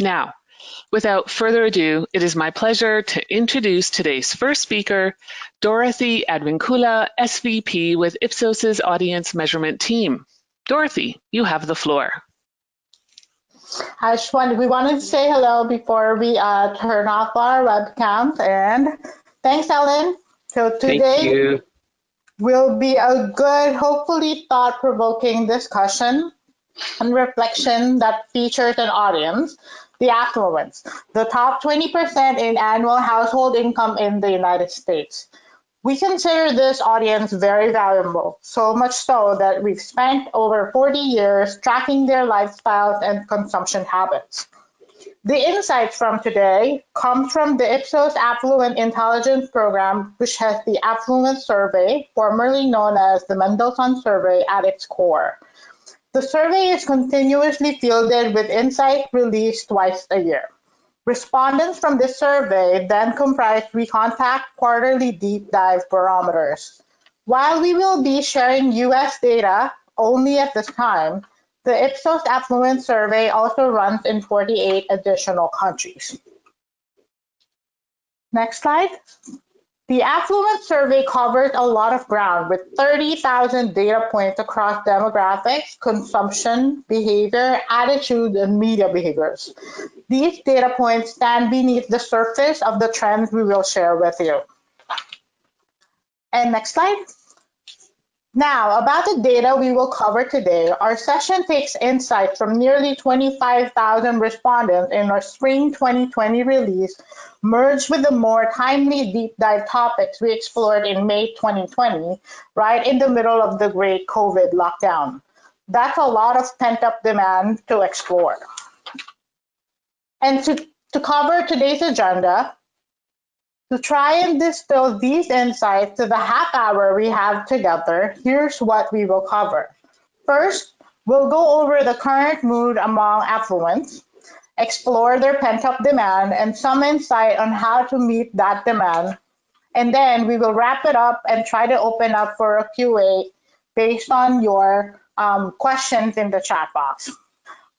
Now, without further ado, it is my pleasure to introduce today's first speaker, Dorothy Adwincula, SVP with Ipsos's Audience Measurement Team. Dorothy, you have the floor. We wanted to say hello before we turn off our webcams, and thanks, Ellen. So today will be a good, hopefully thought-provoking discussion and reflection that features an audience, the affluents, the top 20% in annual household income in the United States. We consider this audience very valuable, so much so that we've spent over 40 years tracking their lifestyles and consumption habits. The insights from today come from the Ipsos Affluent Intelligence Program, which has the Affluent Survey, formerly known as the Mendelssohn Survey, at its core. The survey is continuously fielded with insights released twice a year. Respondents from this survey then comprise recontact quarterly deep dive barometers. While we will be sharing US data only at this time, the Ipsos Affluent Survey also runs in 48 additional countries. Next slide. The Affluent Survey covers a lot of ground with 30,000 data points across demographics, consumption, behavior, attitudes, and media behaviors. These data points stand beneath the surface of the trends we will share with you. And next slide. Now, about the data we will cover today, our session takes insights from nearly 25,000 respondents in our spring 2020 release, merged with the more timely deep dive topics we explored in May 2020, right in the middle of the great COVID lockdown. That's a lot of pent-up demand to explore. And to cover today's agenda, to try and distill these insights to the half hour we have together, here's what we will cover. First, we'll go over the current mood among affluents, explore their pent-up demand, and some insight on how to meet that demand. And then we will wrap it up and try to open up for a QA based on your questions in the chat box.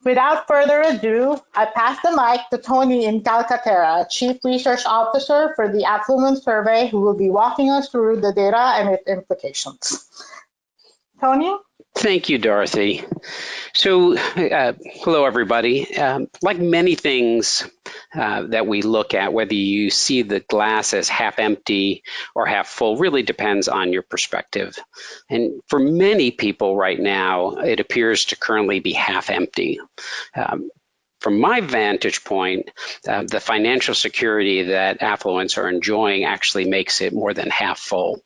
Without further ado, I pass the mic to Tony in Calcaterra, Chief Research Officer for the Affluent Survey, who will be walking us through the data and its implications. Tony? Thank you, Dorothy. So, hello, everybody. Like many things that we look at, whether you see the glass as half empty or half full, really depends on your perspective. And for many people right now, it appears to currently be half empty. From my vantage point, the financial security that affluents are enjoying actually makes it more than half full.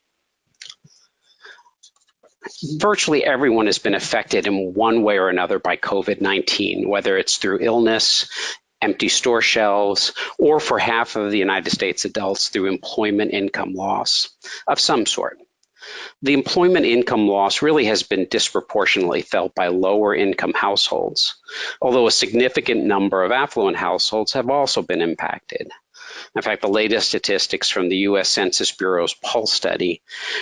Virtually everyone has been affected in one way or another by COVID-19, whether it's through illness, empty store shelves, or for half of the United States adults through employment income loss of some sort. The employment income loss really has been disproportionately felt by lower income households, although a significant number of affluent households have also been impacted. In fact, the latest statistics from the U.S. Census Bureau's Pulse study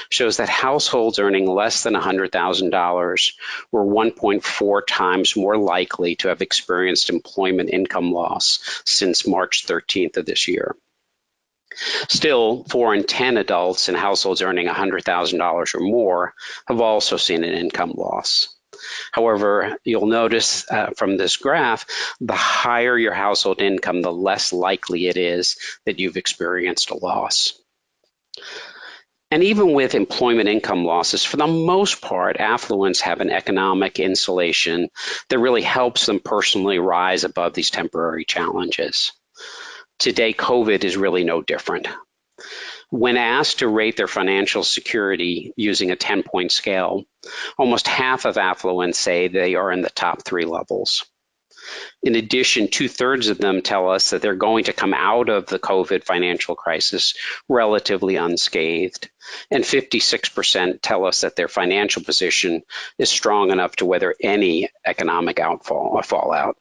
shows that households earning less than $100,000 were 1.4 times more likely to have experienced employment income loss since March 13th of this year. Still, 4 in 10 adults in households earning $100,000 or more have also seen an income loss. However, you'll notice from this graph, the higher your household income, the less likely it is that you've experienced a loss. And even with employment income losses, for the most part, affluents have an economic insulation that really helps them personally rise above these temporary challenges. Today, COVID is really no different. When asked to rate their financial security using a 10-point scale, almost half of affluents say they are in the top 3 levels. In addition, 2/3 of them tell us that they're going to come out of the COVID financial crisis relatively unscathed, and 56% tell us that their financial position is strong enough to weather any economic fallout.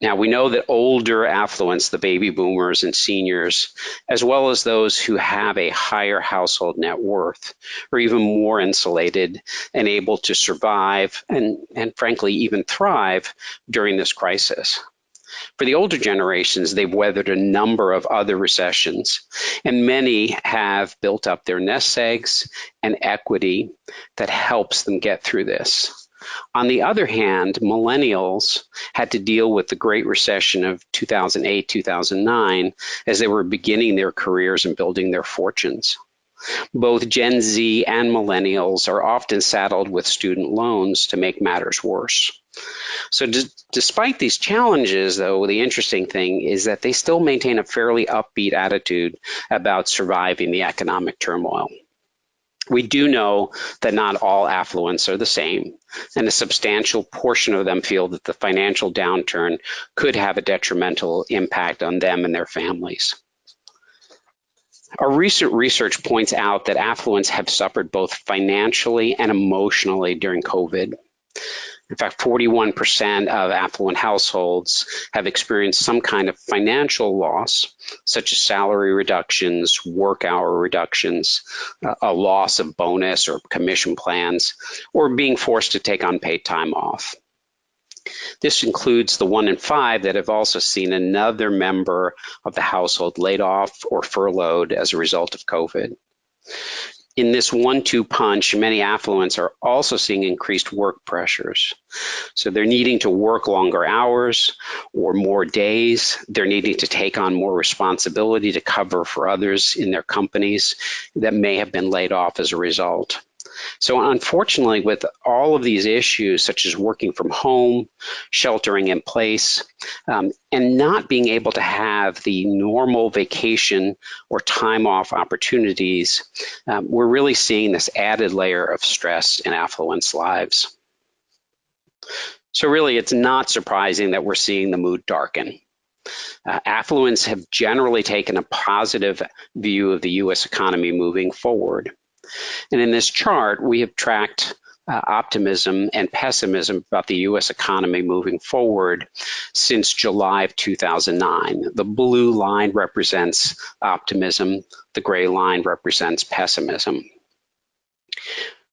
Now, we know that older affluents, the baby boomers and seniors, as well as those who have a higher household net worth, are even more insulated and able to survive and frankly, even thrive during this crisis. For the older generations, they've weathered a number of other recessions, and many have built up their nest eggs and equity that helps them get through this. On the other hand, millennials had to deal with the Great Recession of 2008, 2009 as they were beginning their careers and building their fortunes. Both Gen Z and millennials are often saddled with student loans to make matters worse. So despite these challenges, though, the interesting thing is that they still maintain a fairly upbeat attitude about surviving the economic turmoil. We do know that not all affluents are the same, and a substantial portion of them feel that the financial downturn could have a detrimental impact on them and their families. Our recent research points out that affluents have suffered both financially and emotionally during COVID. In fact, 41% of affluent households have experienced some kind of financial loss, such as salary reductions, work hour reductions, a loss of bonus or commission plans, or being forced to take unpaid time off. This includes the 1 in 5 that have also seen another member of the household laid off or furloughed as a result of COVID. In this 1-2 punch, many affluents are also seeing increased work pressures. So they're needing to work longer hours or more days. They're needing to take on more responsibility to cover for others in their companies that may have been laid off as a result. So unfortunately, with all of these issues, such as working from home, sheltering in place, and not being able to have the normal vacation or time off opportunities, we're really seeing this added layer of stress in affluents' lives. So really, it's not surprising that we're seeing the mood darken. Affluents have generally taken a positive view of the U.S. economy moving forward. And in this chart, we have tracked optimism and pessimism about the U.S. economy moving forward since July of 2009. The blue line represents optimism. The gray line represents pessimism.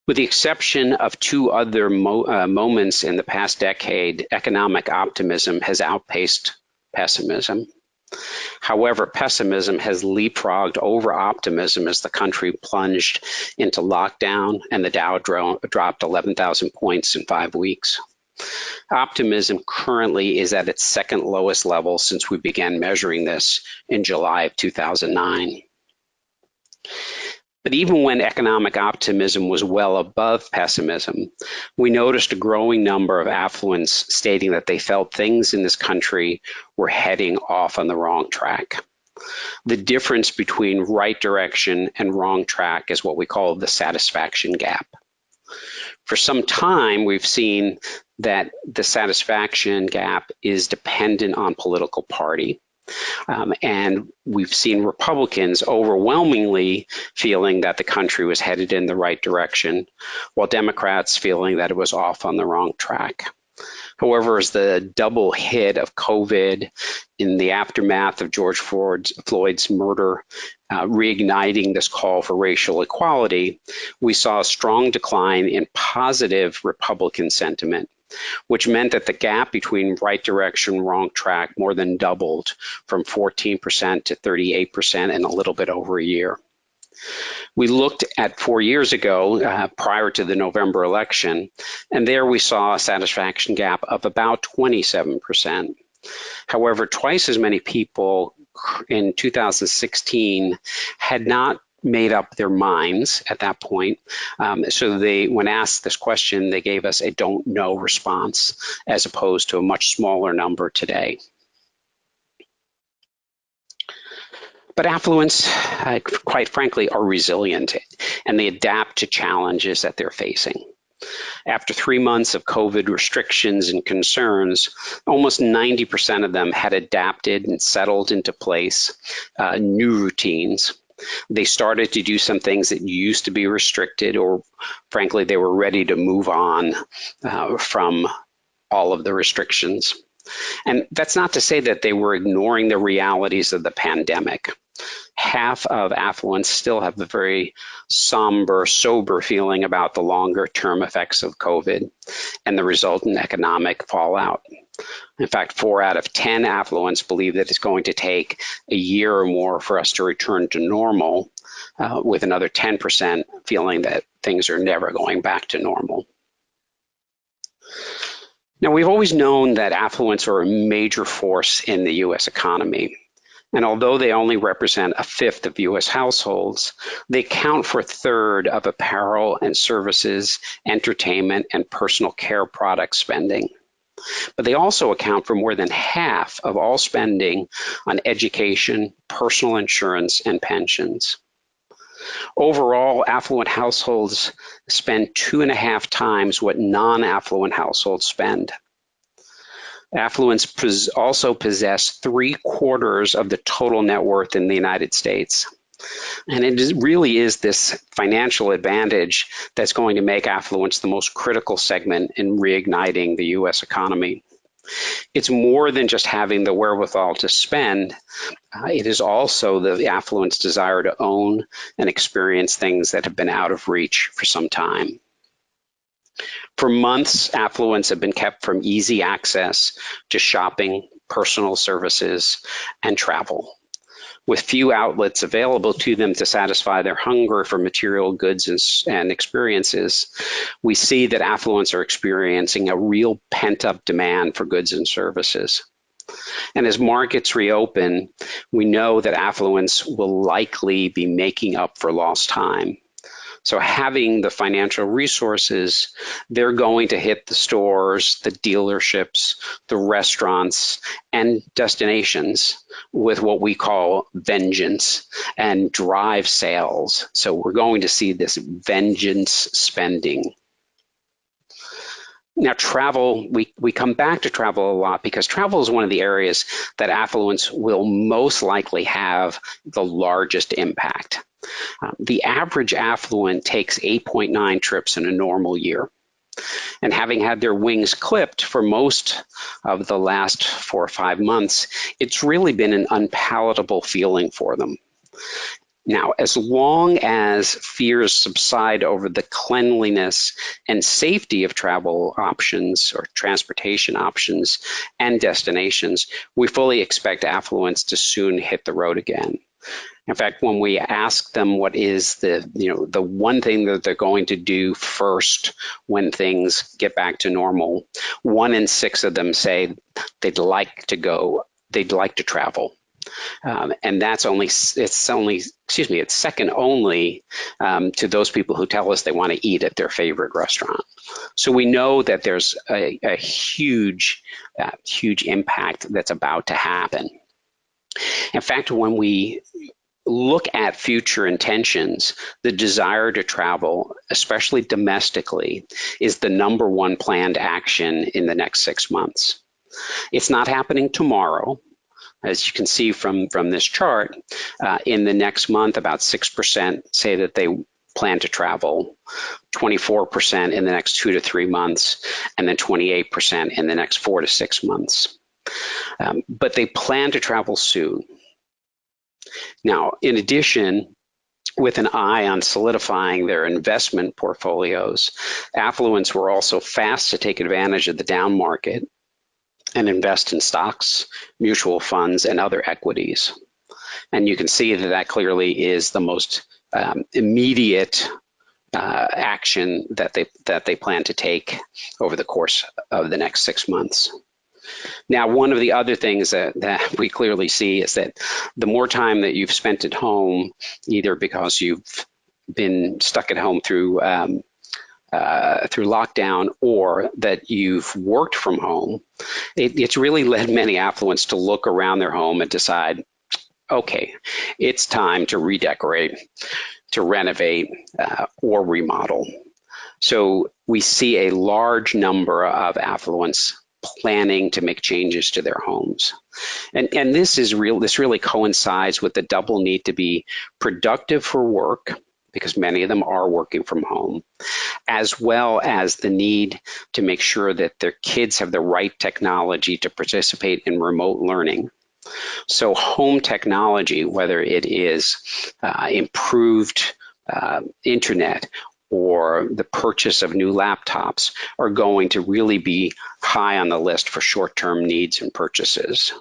With the exception of 2 other moments in the past decade, economic optimism has outpaced pessimism. However, pessimism has leapfrogged over optimism as the country plunged into lockdown and the Dow dropped 11,000 points in 5 weeks. Optimism currently is at its second lowest level since we began measuring this in July of 2009. But even when economic optimism was well above pessimism, we noticed a growing number of affluents stating that they felt things in this country were heading off on the wrong track. The difference between right direction and wrong track is what we call the satisfaction gap. For some time, we've seen that the satisfaction gap is dependent on political party. And we've seen Republicans overwhelmingly feeling that the country was headed in the right direction, while Democrats feeling that it was off on the wrong track. However, as the double hit of COVID in the aftermath of George Floyd's murder, reigniting this call for racial equality, we saw a strong decline in positive Republican sentiment, which meant that the gap between right direction, wrong track more than doubled from 14% to 38% in a little bit over a year. We looked at 4 years ago, prior to the November election, and there we saw a satisfaction gap of about 27%. However, twice as many people in 2016 had not made up their minds at that point. So when asked this question, they gave us a don't know response as opposed to a much smaller number today. But affluents, quite frankly, are resilient and they adapt to challenges that they're facing. After 3 months of COVID restrictions and concerns, almost 90% of them had adapted and settled into place new routines. They started to do some things that used to be restricted, or frankly, they were ready to move on from all of the restrictions. And that's not to say that they were ignoring the realities of the pandemic. Half of affluents still have a very somber, sober feeling about the longer term effects of COVID and the resultant economic fallout. In fact, 4 out of 10 affluents believe that it's going to take a year or more for us to return to normal, with another 10% feeling that things are never going back to normal. Now, we've always known that affluents are a major force in the U.S. economy. And although they only represent a fifth of U.S. households, they account for a third of apparel and services, entertainment, and personal care product spending. But they also account for more than half of all spending on education, personal insurance, and pensions. Overall, affluent households spend 2.5 times what non-affluent households spend. Affluents also possess 3/4 of the total net worth in the United States. And it really is this financial advantage that's going to make affluence the most critical segment in reigniting the U.S. economy. It's more than just having the wherewithal to spend. It is also the affluent's desire to own and experience things that have been out of reach for some time. For months, affluents have been kept from easy access to shopping, personal services, and travel. With few outlets available to them to satisfy their hunger for material goods and experiences, we see that affluents are experiencing a real pent-up demand for goods and services. And as markets reopen, we know that affluents will likely be making up for lost time. So having the financial resources, they're going to hit the stores, the dealerships, the restaurants, and destinations with what we call vengeance and drive sales. So we're going to see this vengeance spending. Now, travel, we come back to travel a lot because travel is one of the areas that affluents will most likely have the largest impact. The average affluent takes 8.9 trips in a normal year. And having had their wings clipped for most of the last 4 or 5 months, it's really been an unpalatable feeling for them. Now, as long as fears subside over the cleanliness and safety of travel options or transportation options and destinations, we fully expect affluents to soon hit the road again. In fact, when we ask them what is the one thing that they're going to do first when things get back to normal, 1 in 6 of them say they'd like to travel. And it's second only to those people who tell us they want to eat at their favorite restaurant. So we know that there's a huge impact that's about to happen. In fact, when we look at future intentions, the desire to travel, especially domestically, is the #1 planned action in the next 6 months. It's not happening tomorrow. As you can see from this chart, in the next month, about 6% say that they plan to travel, 24% in the next 2 to 3 months, and then 28% in the next 4 to 6 months. But they plan to travel soon. Now, in addition, with an eye on solidifying their investment portfolios, affluents were also fast to take advantage of the down market and invest in stocks, mutual funds, and other equities. And you can see that clearly is the most immediate action that they plan to take over the course of the next 6 months. Now, one of the other things that we clearly see is that the more time that you've spent at home, either because you've been stuck at home through lockdown or that you've worked from home, it's really led many affluents to look around their home and decide, okay, it's time to redecorate, to renovate, or remodel. So we see a large number of affluents planning to make changes to their homes. And this really coincides with the double need to be productive for work, because many of them are working from home, as well as the need to make sure that their kids have the right technology to participate in remote learning. So home technology, whether it is improved internet or the purchase of new laptops are going to really be high on the list for short-term needs and purchases.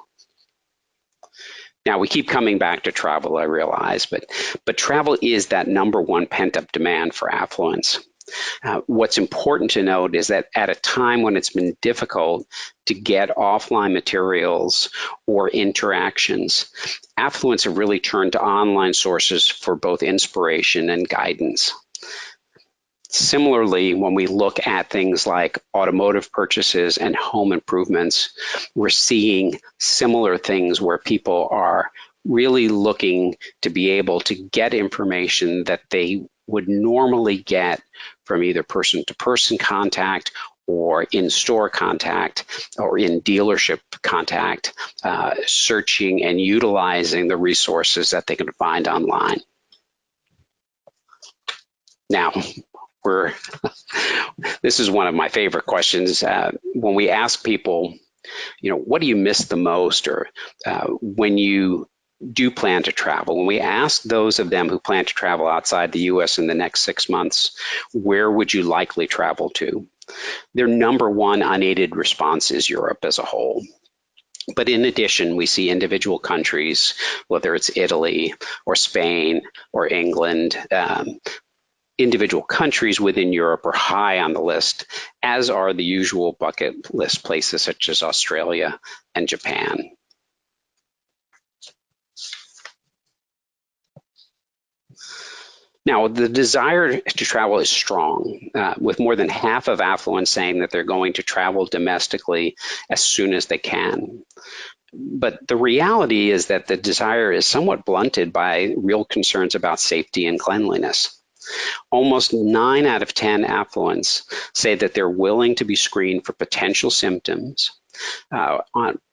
Now, we keep coming back to travel, I realize, but travel is that #1 pent-up demand for affluence. What's important to note is that at a time when it's been difficult to get offline materials or interactions, affluents have really turned to online sources for both inspiration and guidance. Similarly, when we look at things like automotive purchases and home improvements, we're seeing similar things where people are really looking to be able to get information that they would normally get from either person-to-person contact or in-store contact or in dealership contact, searching and utilizing the resources that they can find online. Now, this is one of my favorite questions. When we ask people, what do you miss the most, or when you do plan to travel, when we ask those of them who plan to travel outside the US in the next 6 months, where would you likely travel to? Their #1 unaided response is Europe as a whole. But in addition, we see individual countries, whether it's Italy or Spain or England, individual countries within Europe are high on the list, as are the usual bucket list places such as Australia and Japan. Now, the desire to travel is strong, with more than half of affluents saying that they're going to travel domestically as soon as they can. But the reality is that the desire is somewhat blunted by real concerns about safety and cleanliness. Almost 9 out of 10 affluents say that they're willing to be screened for potential symptoms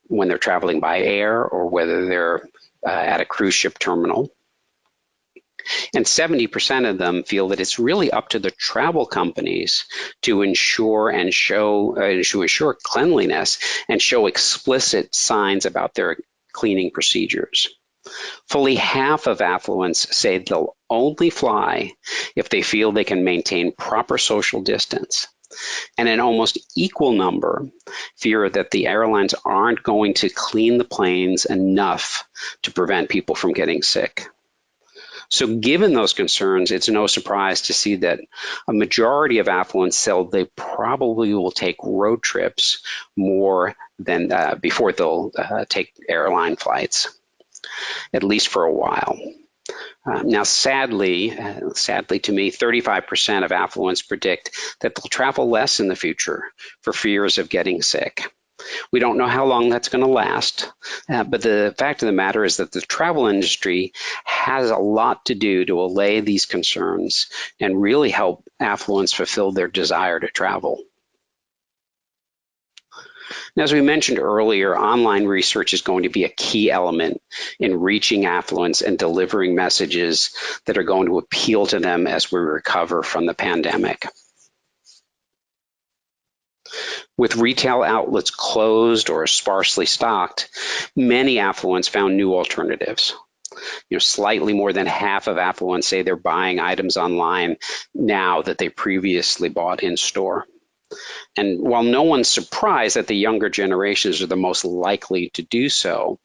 when they're traveling by air or whether they're at a cruise ship terminal. And 70% of them feel that it's really up to the travel companies to ensure cleanliness and show explicit signs about their cleaning procedures. Fully half of affluents say they'll only fly if they feel they can maintain proper social distance. And an almost equal number fear that the airlines aren't going to clean the planes enough to prevent people from getting sick. So given those concerns, it's no surprise to see that a majority of affluents said they probably will take road trips more than before they'll take airline flights, at least for a while. Now, sadly to me, 35% of affluents predict that they'll travel less in the future for fears of getting sick. We don't know how long that's going to last, but the fact of the matter is that the travel industry has a lot to do to allay these concerns and really help affluents fulfill their desire to travel. Now, as we mentioned earlier, online research is going to be a key element in reaching affluents and delivering messages that are going to appeal to them as we recover from the pandemic. With retail outlets closed or sparsely stocked, many affluents found new alternatives. Slightly more than half of affluents say they're buying items online now that they previously bought in store. And while no one's surprised that the younger generations are the most likely to do so,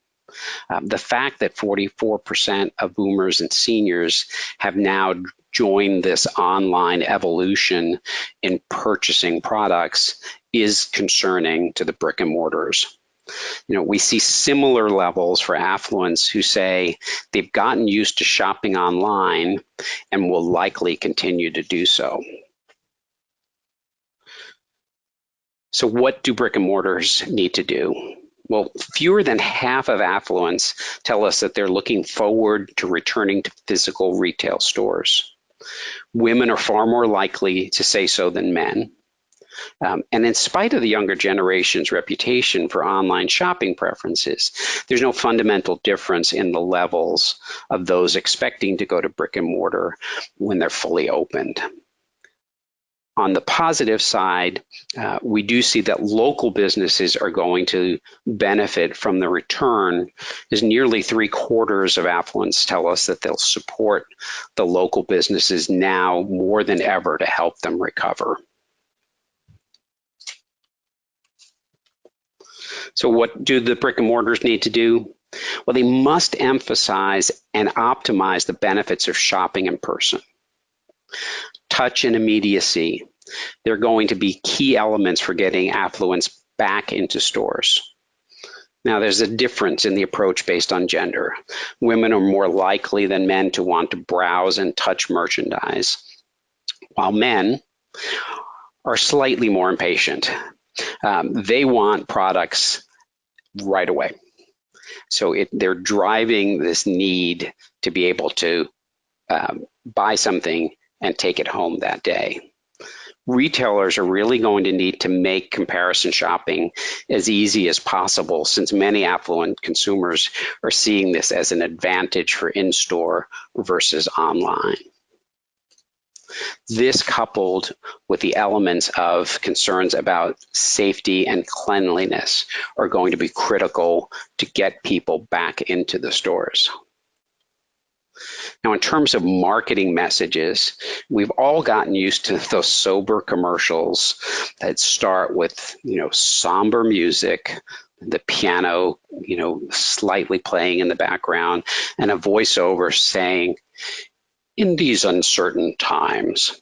the fact that 44% of boomers and seniors have now joined this online evolution in purchasing products is concerning to the brick and mortars. We see similar levels for affluents who say they've gotten used to shopping online and will likely continue to do so. So what do brick and mortars need to do? Well, fewer than half of affluents tell us that they're looking forward to returning to physical retail stores. Women are far more likely to say so than men. And in spite of the younger generation's reputation for online shopping preferences, there's no fundamental difference in the levels of those expecting to go to brick and mortar when they're fully opened. On the positive side, we do see that local businesses are going to benefit from the return, as nearly 3/4 of affluents tell us that they'll support the local businesses now more than ever to help them recover. So what do the brick and mortars need to do? Well, they must emphasize and optimize the benefits of shopping in person. Touch and immediacy, they're going to be key elements for getting affluents back into stores. Now, there's a difference in the approach based on gender. Women are more likely than men to want to browse and touch merchandise, while men are slightly more impatient. They want products right away. So they're driving this need to be able to buy something and take it home that day. Retailers are really going to need to make comparison shopping as easy as possible, since many affluent consumers are seeing this as an advantage for in-store versus online. This, coupled with the elements of concerns about safety and cleanliness, are going to be critical to get people back into the stores. Now, in terms of marketing messages, we've all gotten used to those sober commercials that start with, somber music, the piano, slightly playing in the background, and a voiceover saying, "In these uncertain times."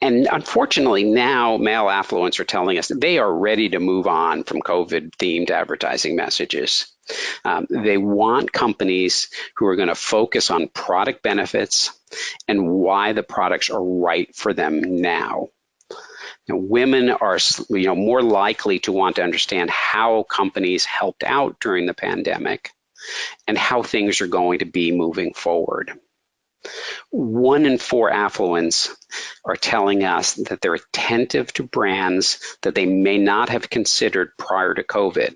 And unfortunately, now male affluents are telling us that they are ready to move on from COVID-themed advertising messages. They want companies who are going to focus on product benefits and why the products are right for them now. Women are more likely to want to understand how companies helped out during the pandemic and how things are going to be moving forward. 1 in 4 affluents are telling us that they're attentive to brands that they may not have considered prior to COVID.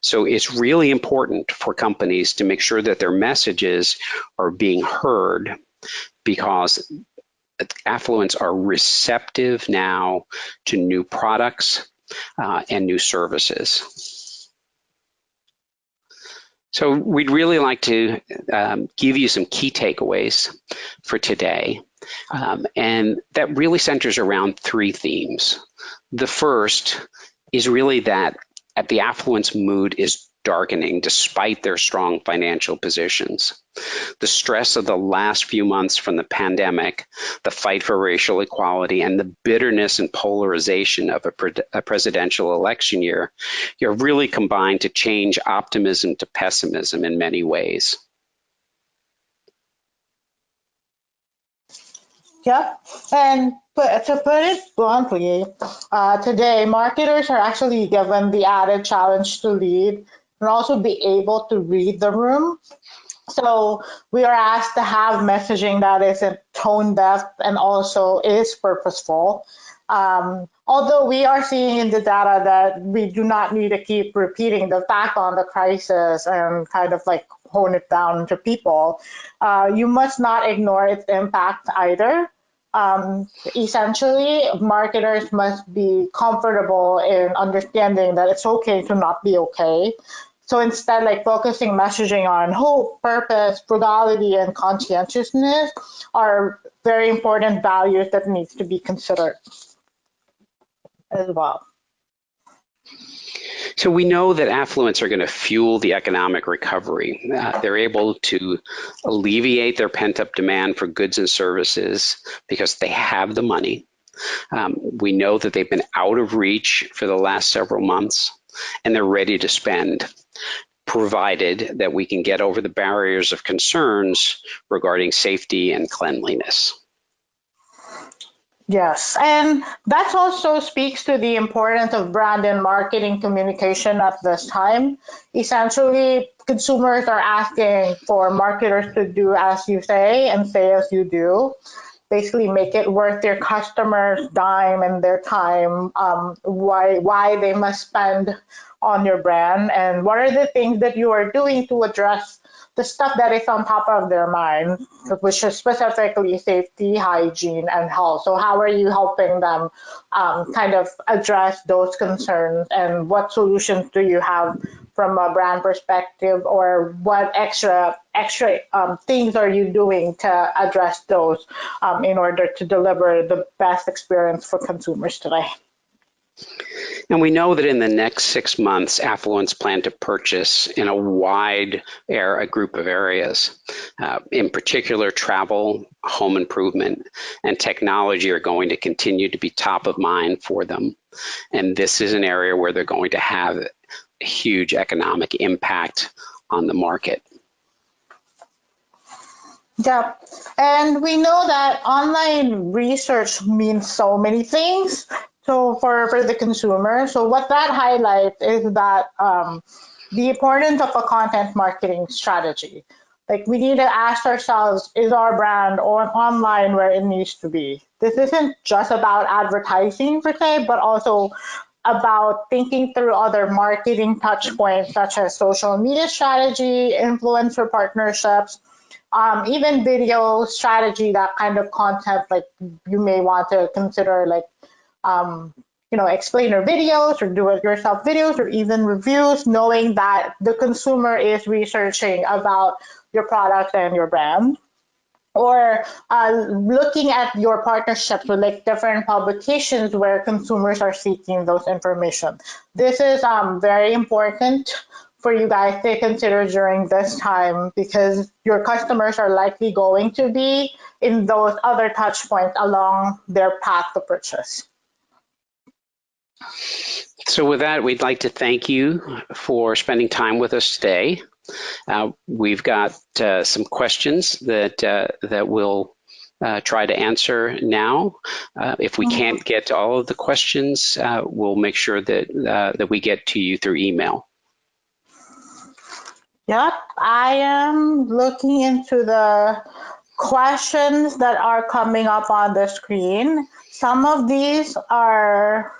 So it's really important for companies to make sure that their messages are being heard, because affluents are receptive now to new products and new services. So we'd really like to give you some key takeaways for today. And that really centers around 3 themes. The first is really that the affluent's mood is darkening despite their strong financial positions. The stress of the last few months from the pandemic, the fight for racial equality, and the bitterness and polarization of a presidential election year really combined to change optimism to pessimism in many ways. Yep, and to put it bluntly, today marketers are actually given the added challenge to lead and also be able to read the room. So we are asked to have messaging that isn't tone deaf and also is purposeful. Although we are seeing in the data that we do not need to keep repeating the fact on the crisis and kind of like hone it down to people, you must not ignore its impact either. Essentially, marketers must be comfortable in understanding that it's okay to not be okay. So instead, like focusing messaging on hope, purpose, frugality, and conscientiousness are very important values that needs to be considered as well. So we know that affluents are going to fuel the economic recovery. They're able to alleviate their pent-up demand for goods and services because they have the money. We know that they've been out of reach for the last several months, and they're ready to spend, provided that we can get over the barriers of concerns regarding safety and cleanliness. Yes, and that also speaks to the importance of brand and marketing communication at this time. Essentially, consumers are asking for marketers to do as you say and say as you do. Basically, make it worth their customers' dime and their time, why they must spend on your brand, and what are the things that you are doing to address the stuff that is on top of their mind, which is specifically safety, hygiene, and health. So how are you helping them kind of address those concerns, and what solutions do you have from a brand perspective, or what extra things are you doing to address those in order to deliver the best experience for consumers today? And we know that in the next 6 months, affluents plan to purchase in a group of areas. In particular, travel, home improvement, and technology are going to continue to be top of mind for them. And this is an area where they're going to have a huge economic impact on the market. Yeah, and we know that online research means so many things. So for the consumer, so what that highlights is that the importance of a content marketing strategy. Like, we need to ask ourselves, is our brand online where it needs to be? This isn't just about advertising per se, but also about thinking through other marketing touch points such as social media strategy, influencer partnerships, even video strategy, that kind of content. Like, you may want to consider, like, explainer videos or do-it-yourself videos, or even reviews, knowing that the consumer is researching about your product and your brand. Or looking at your partnerships with like different publications where consumers are seeking those information. This is very important for you guys to consider during this time, because your customers are likely going to be in those other touch points along their path to purchase. So with that, we'd like to thank you for spending time with us today. We've got some questions that we'll try to answer now. If we can't get to all of the questions, we'll make sure that we get to you through email. Yep, I am looking into the questions that are coming up on the screen. Some of these are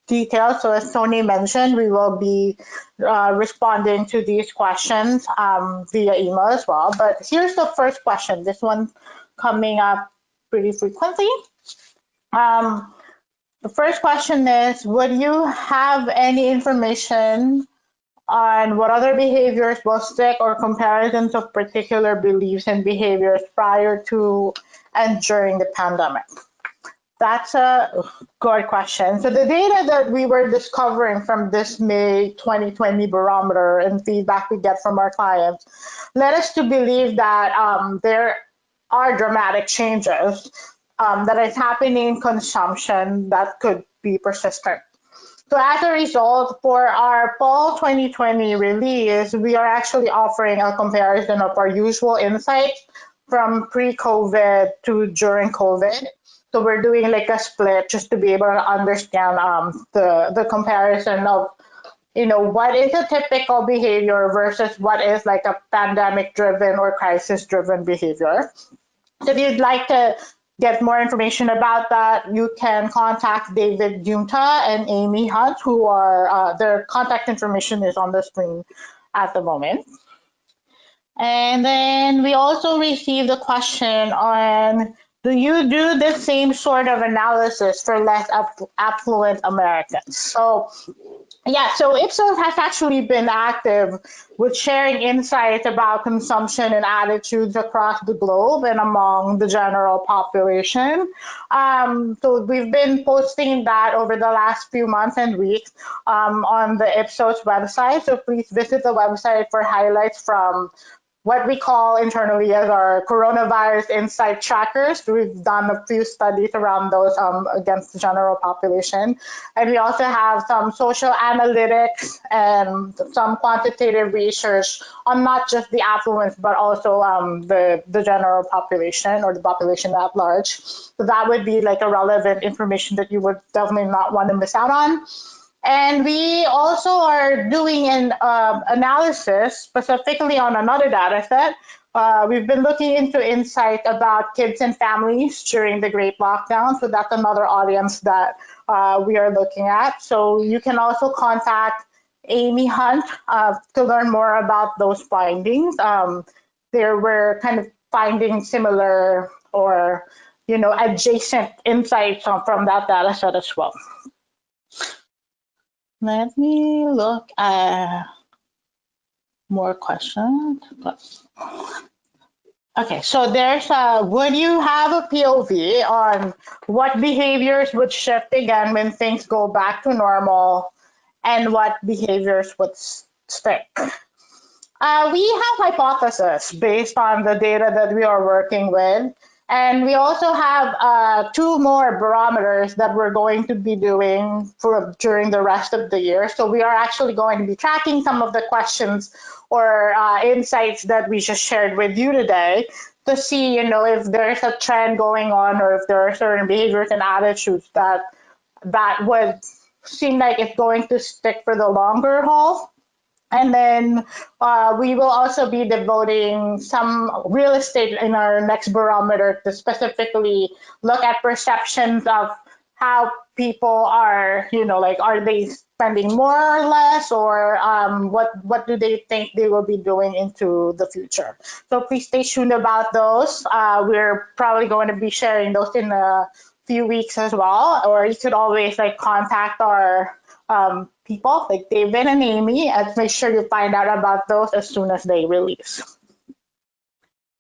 detailed, so as Tony mentioned, we will be responding to these questions via email as well. But here's the first question, this one coming up pretty frequently. The first question is, would you have any information on what other behaviors will stick, or comparisons of particular beliefs and behaviors prior to and during the pandemic? That's a good question. So the data that we were discovering from this May 2020 barometer and feedback we get from our clients led us to believe that there are dramatic changes that is happening in consumption that could be persistent. So as a result, for our fall 2020 release, we are actually offering a comparison of our usual insights from pre-COVID to during COVID. So we're doing like a split just to be able to understand the comparison of, what is a typical behavior versus what is like a pandemic-driven or crisis-driven behavior. So if you'd like to get more information about that, you can contact David Junta and Amy Hunt, who are, their contact information is on the screen at the moment. And then we also received a question on, do you do the same sort of analysis for less affluent Americans? So yeah, so Ipsos has actually been active with sharing insights about consumption and attitudes across the globe and among the general population. So we've been posting that over the last few months and weeks on the Ipsos website. So please visit the website for highlights from what we call internally as our coronavirus insight trackers. We've done a few studies around those against the general population. And we also have some social analytics and some quantitative research on not just the affluents, but also the general population, or the population at large. So that would be like a relevant information that you would definitely not want to miss out on. And we also are doing an analysis specifically on another data set. We've been looking into insight about kids and families during the Great Lockdown. So that's another audience that we are looking at. So you can also contact Amy Hunt to learn more about those findings. they were kind of finding similar or adjacent insights from that data set as well. Let me look at more questions. Okay, so there's would you have a POV on what behaviors would shift again when things go back to normal and what behaviors would stick? We have hypotheses based on the data that we are working with. And we also have 2 more barometers that we're going to be doing during the rest of the year. So we are actually going to be tracking some of the questions or insights that we just shared with you today to see, if there's a trend going on or if there are certain behaviors and attitudes that would seem like it's going to stick for the longer haul. And then we will also be devoting some real estate in our next barometer to specifically look at perceptions of how people are, are they spending more or less, or what do they think they will be doing into the future. So please stay tuned about those. We're probably going to be sharing those in a few weeks as well, or you could always contact our people like David and Amy and make sure you find out about those as soon as they release.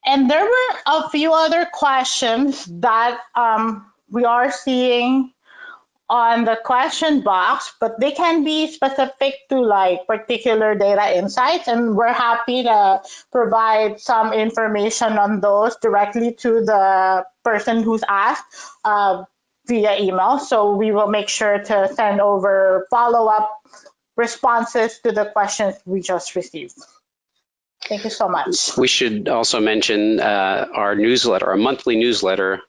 And there were a few other questions that we are seeing on the question box, but they can be specific to particular data insights, and we're happy to provide some information on those directly to the person who's asked via email. So we will make sure to send over follow-up responses to the questions we just received. Thank you so much. We should also mention our newsletter, our monthly newsletter,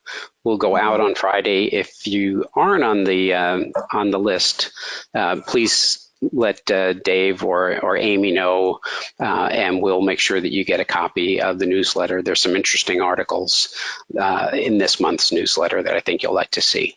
will go out on Friday. If you aren't on the list, please let Dave or Amy know, and we'll make sure that you get a copy of the newsletter. There's some interesting articles in this month's newsletter that I think you'll like to see.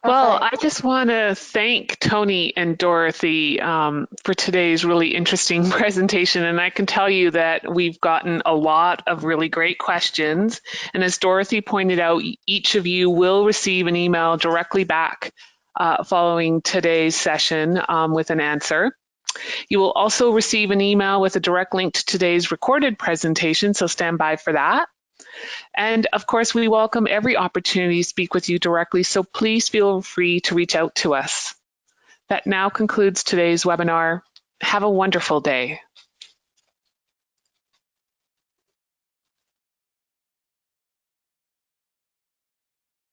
Well, I just want to thank Tony and Dorothy for today's really interesting presentation. And I can tell you that we've gotten a lot of really great questions. And as Dorothy pointed out, each of you will receive an email directly back following today's session with an answer. You will also receive an email with a direct link to today's recorded presentation, so stand by for that. And of course, we welcome every opportunity to speak with you directly, so please feel free to reach out to us. That now concludes today's webinar. Have a wonderful day.